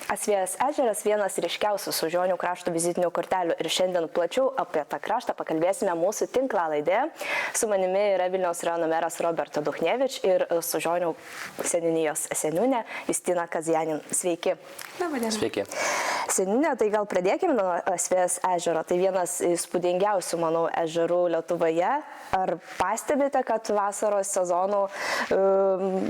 Asvejos ežeras vienas ryškiausių Sužionių krašto vizitinių kortelių ir šiandien plačiau apie tą kraštą pakalbėsime mūsų tinklalaidėje. Su manimi yra Vilniaus rajono meras Roberto Duchnevič ir Sužionių seniūnijos seniūnė Justina Kazjanin. Sveiki. Sveiki. Seniūnė, tai gal pradėkime nuo Asvejos ežero. Tai vienas įspūdingiausių, manau, ežerų Lietuvoje. Ar pastebite, kad vasaros sezonų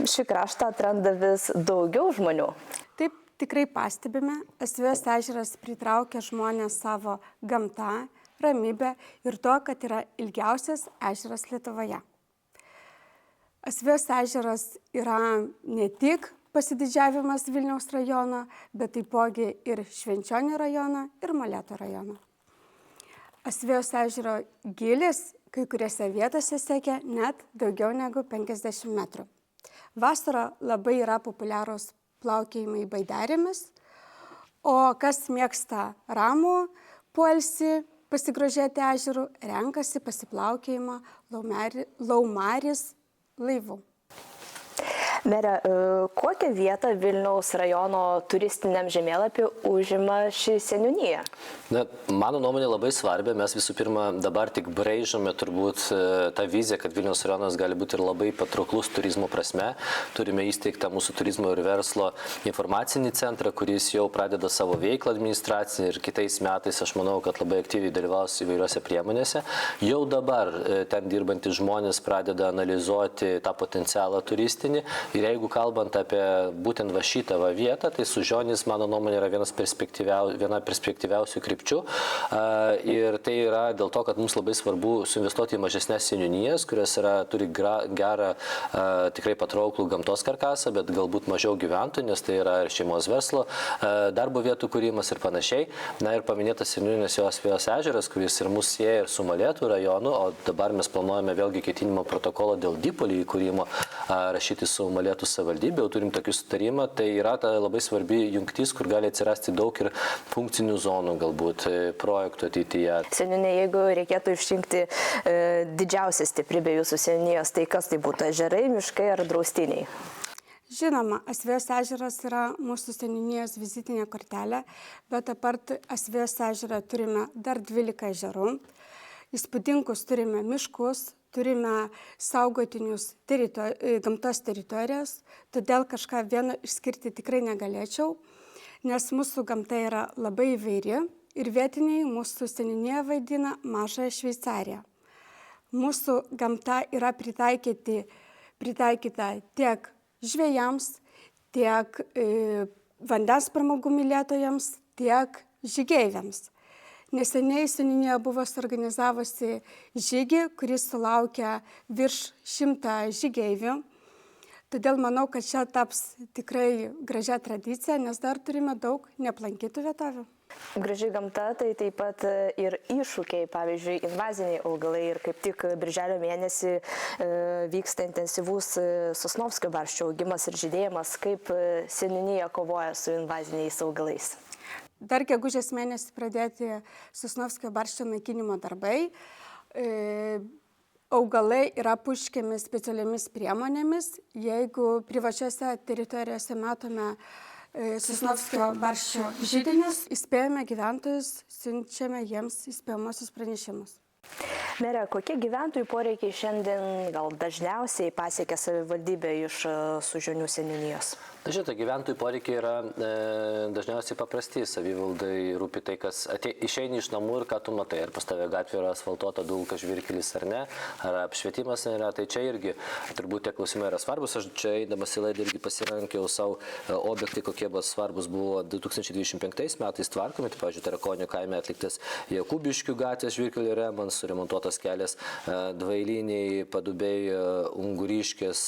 šį kraštą atranda vis daugiau žmonių? Taip, tikrai pastebime. Asvejos ežeras pritraukia žmonės savo gamta, ramybę ir to, kad yra ilgiausias ežeras Lietuvoje. Asvejos ežeras yra ne tik pasididžiavimas Vilniaus rajono, bet taipogi ir Švenčionių rajono ir Molėtų rajono. Asvejos ežero gylis kai kuriuose vietose siekia net daugiau negu 50 metrų. Vasarą labai yra populiarūs plaukiojimai baidarėmis, o kas mėgsta ramų poilsį, pasigrožėti ežerų, renkasi pasiplaukiojimą Laumarės laivu. Mere, kokią vietą Vilniaus rajono turistiniam žemėlapį užima ši seniūnija? Na, mano nuomonė labai svarbi. Mes visų pirma dabar tik braižome turbūt tą viziją, kad Vilniaus rajonas gali būti ir labai patrauklus turizmo prasme. Turime įsteigtą mūsų turizmo ir verslo informacinį centrą, kuris jau pradeda savo veiklą administracinį ir kitais metais, aš manau, kad labai aktyviai dalyvaus įvairiose priemonėse. Jau dabar ten dirbantys žmonės pradeda analizuoti tą potencialą turistinį. Ir jeigu kalbant apie būtent va šitą vietą, tai Sužionys, mano nuomonė, yra viena perspektyviausių krypčių. Ir tai yra dėl to, kad mums labai svarbu suinvestuoti į mažesnės seniūnijas, kurios turi gerą, tikrai patrauklų gamtos karkasą, bet galbūt mažiau gyventojų, nes tai yra ir šeimos verslo, darbo vietų kūrimas ir panašiai. Na ir paminėtas seniūnijos Asvejos ežeras, kuris ir mus sieja ir su Molėtų rajonu, o dabar mes planuojame vėlgi ketinimo protokolą dėl Dipolį įkūrimo rašyti su Molėtų savivaldybė, jau turim tokį sutarimą, tai yra ta labai svarbi jungtis, kur gali atsirasti daug ir funkcinių zonų, galbūt projektų ateityje. Seniūnė, jeigu reikėtų išrinkti didžiausią stiprybę jūsų seniūnijos, tai kas tai būtų, ežerai, miškai ar draustiniai? Žinoma, Asvejos ežeras yra mūsų seniūnijos vizitinė kortelė, bet apart Asvejos ežerą turime dar 12 ežerų. Įspūdingus turime miškus, turime saugotinius gamtos teritorijas, todėl kažką vieno išskirti tikrai negalėčiau, nes mūsų gamta yra labai įvairi ir vietiniai mūsų seniūnijoje vaidina mažąją Šveicariją. Mūsų gamta yra pritaikyta tiek žvejams, tiek vandens pramogų mylėtojams, tiek žygeiviams. Neseniai seniūnija buvo suorganizavusi žygį, kuris sulaukia virš 100 žygeivių. Todėl manau, kad čia taps tikrai gražia tradicija, nes dar turime daug neaplankytų vietovių. Graži gamta, tai taip pat ir iššūkiai, pavyzdžiui, invaziniai augalai ir kaip tik birželio mėnesį vyksta intensyvus Sosnovskio barščio augimas ir žydėjimas. Kaip seniūnija kovoja su invaziniais augalais? Dar gegužės mėnesį pradėti Sosnovskio barščio naikinimo darbai. Augalai yra puškiami specialiomis priemonėmis. Jeigu privačiose teritorijose matome Sosnovskio barščio židinius, įspėjame gyventojus, siunčiame jiems įspėjamosius pranešimus. Mere, kokie gyventojų poreikiai šiandien gal dažniausiai pasiekia savivaldybę iš Sužionių seniūnijos? Žinote, gyventojų poreikiai yra dažniausiai paprasti. Savivaldai rūpi tai, kas išeini iš namų ir ką tu matai. Ar pas tave gatvė yra asfaltuota, dulka žvyrkelis ar ne, ar apšvietimas nėra. Tai čia irgi turbūt tie klausimai yra svarbus. Aš čia eidamas į laidą irgi pasirankiau savo objektai, kokie buvo svarbus buvo 2025 metais tvarkomi. Tai, pavyzdžiui, Tarakonio kaime atliktas Jakubiškių gatvės žvyrkelio remontas, suremontuotas kelias Dvailiniai, Padubiai, Unguriškės,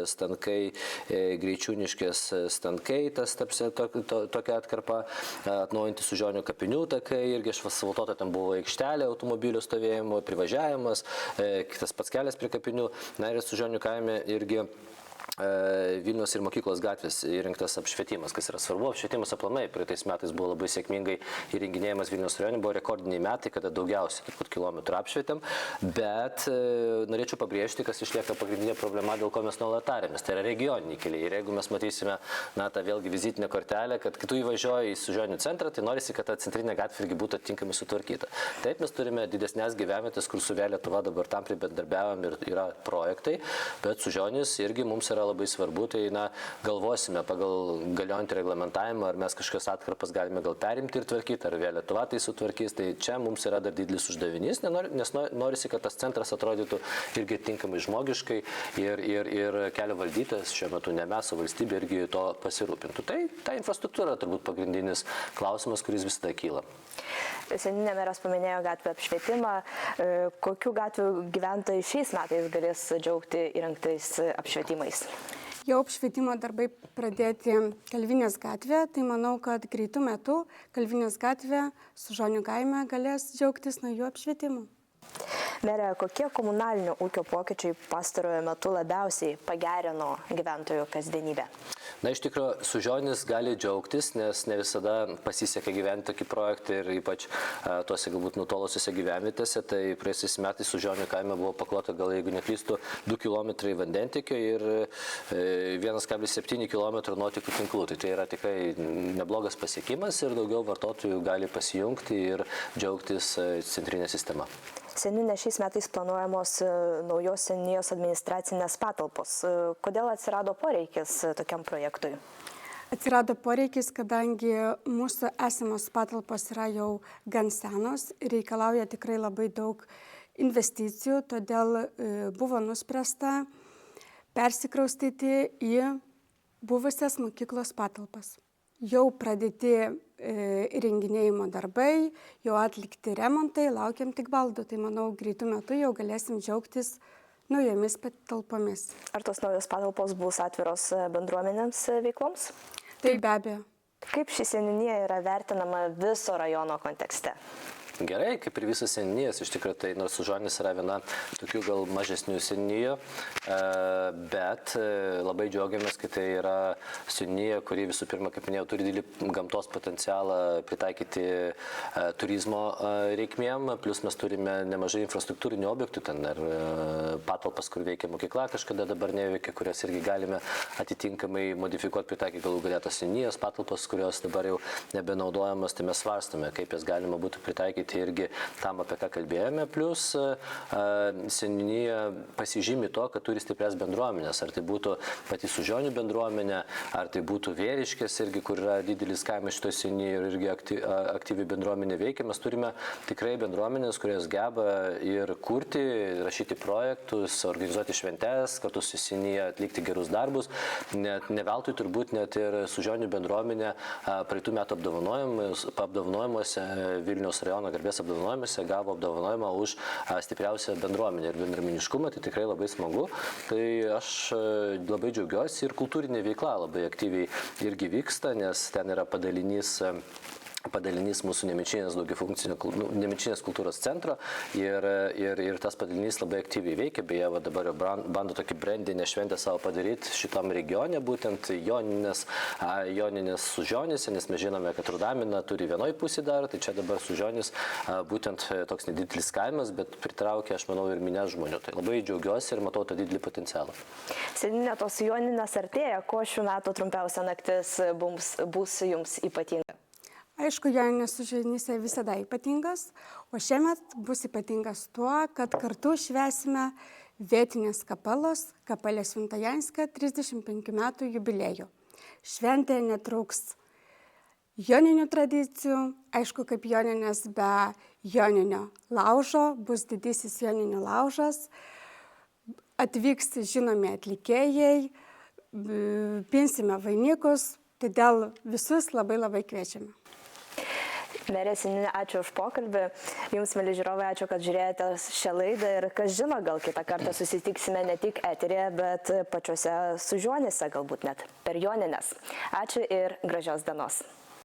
Stankai, Greičiūniškės Stankai, tas tokia atkarpa, atnaujinti Sužionių kapinių takai, irgi asfaltuota, ten buvo aikštelė automobilių stovėjimo, privažiavimas, kitas pats kelias prie kapinių. Na ir Sužionių kaime irgi Vilniaus ir Mokyklos gatvės įrengtas apšvietimas, kas yra svarbu. Apšvietimas aplamai praeitais metais buvo labai sėkmingai įrenginėjamas Vilniaus rajone, buvo rekordiniai metai, kada daugiausiai turbūt kilometrų apšvietėm, bet norėčiau pabrėžti, kas išlieka pagrindinė problema, dėl ko mes nuolat tarėmės, tai yra regioniniai keliai. Ir jeigu mes matysime, tą vėlgi vizitinę kortelę, kad tu įvažiuoji į Sužionių centrą, tai norisi, kad ta centrinė gatvė irgi būtų atitinkamai sutvarkyta. Taip, mes turime didesnės gyvenvietės, kur su Lietuva dabar tam bendradarbiaujam ir yra projektai, bet Sužionis irgi mums yra labai svarbu, tai galvosime pagal galiojantį reglamentavimą, ar mes kažkokias atkarpas galime gal perimti ir tvarkyti, ar vėl Lietuva tai sutvarkys, tai čia mums yra dar didelis uždavinys, nes norisi, kad tas centras atrodytų irgi tinkamai žmogiškai ir kelio valdytas, šiuo metu ne mes, o valstybė irgi to pasirūpintų. Tai ta infrastruktūra turbūt pagrindinis klausimas, kuris visada kyla. Seniūnė meras paminėjo gatvę apšvietimą. Kokių gatvių gyventojai šiais metais galės džiaugti įrengtais apšvietimais? Jau apšvietimo darbai pradėti Kalvinės gatvė, tai manau, kad greitų metų Kalvinės gatvė Sužionių kaime galės džiaugtis nuo jų apšvietimu. Mere, kokie komunalinio ūkio pokyčiai pastarojo metu labiausiai pagerino gyventojų kasdienybę? Iš tikrųjų, Sužionis gali džiaugtis, nes ne visada pasiseka gyventi tokį projektą ir ypač tuose galbūt nutolusiuose gyvenvietėse. Tai praėjusiais metais Sužionių kaime buvo paklota, gal jeigu neklystu, 2 km vandentiekio ir 1,7 km nuotekų tinklų. Tai yra tikrai neblogas pasiekimas ir daugiau vartotojų gali pasijungti ir džiaugtis centrinė sistema. Seniūnė, šiais metais planuojamos naujos seniūnijos administracinės patalpos. Kodėl atsirado poreikis tokiam projektui? Atsirado poreikis, kadangi mūsų esamos patalpos yra jau gan senos ir reikalauja tikrai labai daug investicijų, todėl buvo nuspręsta persikraustyti į buvusias mokyklos patalpas. Jau pradėti įrenginėjimo darbai, jau atlikti remontai, laukiam tik baldų. Tai manau, greitų metų jau galėsim džiaugtis naujomis patalpomis. Ar tos naujos patalpos bus atviros bendruomenėms veikloms? Tai be abejo. Kaip ši seniūnija yra vertinama viso rajono kontekste? Gerai, kaip ir visas seniūnijas, iš tikrųjų, tai nors Sužionis yra viena tokių gal mažesnių seniūnijų, bet labai džiaugiamės, kad tai yra seniūnija, kuri visų pirma, kaip minėjau, turi didelį gamtos potencialą pritaikyti turizmo reikmėm, plus mes turime nemažai infrastruktūrinių objektų, ten ar patalpas, kur veikia mokykla, kažkada dabar neveikia, kurias irgi galime atitinkamai modifikuoti, pritaikyti galų galėtos seniūnijos patalpas, kurios dabar jau nebenaudojamas, tai mes svarstame, kaip jas galima būtų pritaikyti irgi tam, apie ką kalbėjome, plus seniūnija pasižymi to, kad turi stiprias bendruomenės, ar tai būtų pati Sužionių bendruomenė, ar tai būtų Vėriškės irgi, kur yra didelis kaimas šitoje seniūnijoje ir irgi aktyvi bendruomenė veikia. Mes turime tikrai bendruomenės, kurios geba ir kurti, rašyti projektus, organizuoti šventes, kartu su seniūnija atlikti gerus darbus. Ne veltui turbūt net ir Sužionių bendruomenė praeitų metų apdovanojimuose Vilniaus rajono garbės apdovanojimuose gavo apdovanojimą už stipriausią bendruomenę ir bendruomeniškumą, tai tikrai labai smagu. Tai aš labai džiaugiuosi ir kultūrinė veikla labai aktyviai irgi vyksta, nes ten yra padalinys mūsų Nemenčinės kultūros centro ir tas padalinys labai aktyviai veikia, beje, dabar jau bando tokį brandinę šventę savo padaryti šitam regione, būtent Joninės Sužionyse, nes mes žinome, kad Rudamina turi vienoj pusį dar, tai čia dabar Sužionis būtent toks nedidelis kaimas, bet pritraukia, aš manau, ir minės žmonių. Tai labai džiaugiuosi ir matau tą didelį potencialą. Seniūnė, tos Joninės artėja, ko šių metų trumpiausia naktis bus jums ypatinga? Aišku, Joninės Sužionyse visada ypatingas, o šiemet bus ypatingas tuo, kad kartu švęsime vietinės kapelos, kapelės Vintajanska 35 metų jubiliejų. Šventė netrūks joninių tradicijų, aišku, kaip Joninės be joninio laužo, bus didysis joninių laužas, atvyks žinomi atlikėjai, pinsime vainikus, todėl visus labai kviečiame. Merė Seniūnė, ačiū už pokalbį. Jums, mėly žiūrovai, ačiū, kad žiūrėjote šią laidą ir kas žino, gal kitą kartą susitiksime ne tik eteryje, bet pačiuose Sužionyse, galbūt net per Jonines. Ačiū ir gražios dienos.